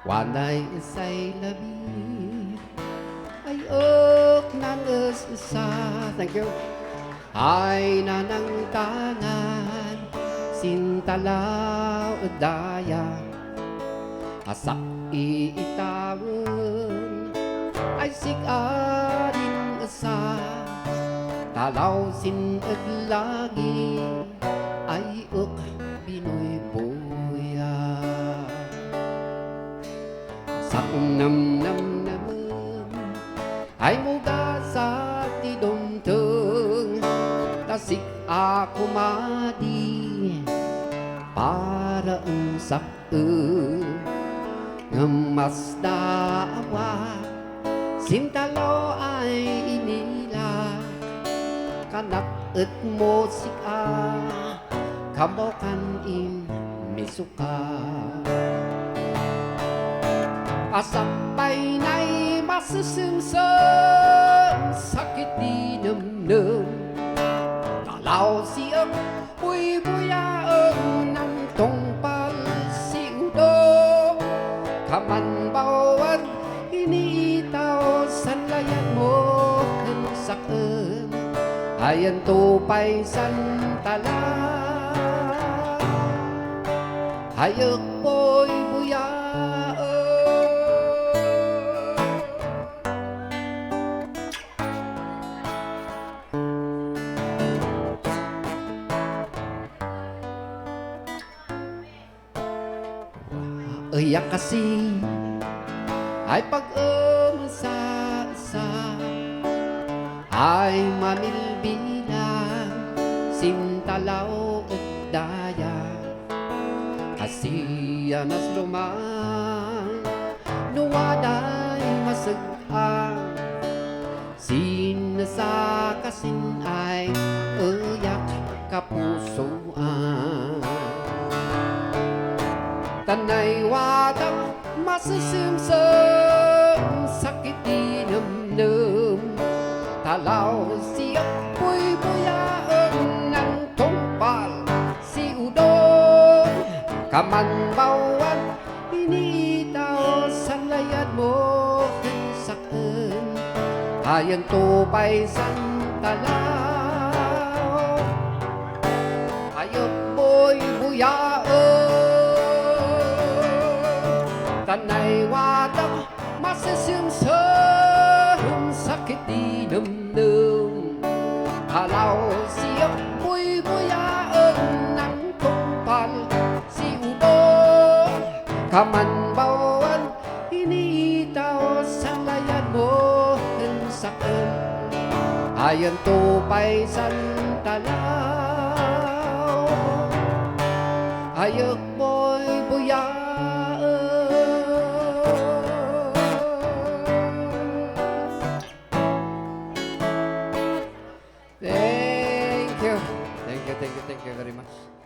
Wanay isa'y labi ay ok ng isa. Thank you. Ay nanang tangan sintalaw daya asak iitawon ay sikarin sa talaw sinag lagi ay ok Pinoy buya sa nam ay muga sa tidumtung tasik ako madi para ang sakto ngemas dawa sintalo ay inila kanak et musika kamokan in misuka asapay na'y masusimsam sakit di namnam talaw siyang buy-buyaang ng tungpal si Udo kaman bawan iniitaw sanlayan mo kan saken ayan tupay santala hayag po'y buya Iyak kasi ay pag-umasa ay mamilbilang sintalaw at daya kasiya nas lumang nuwaday masag-ang sinasakasin ay iyak kapusoan tanay wadang masisimsam sakit di namnam talaw siyak buy-buyaan ng tungpal si Udon kaman bawan iniitaw sanlayan mo saken hayang tupay santalaw hayop buy-buyaan tanay wadang masisimsam sakit di namnam halaw siyang buy-buyaan ng tungpal si Udon kaman bawan iniitaw sanlayan mo saken ayan tupay santalaw hayag buy-buyaan. Thank you very much.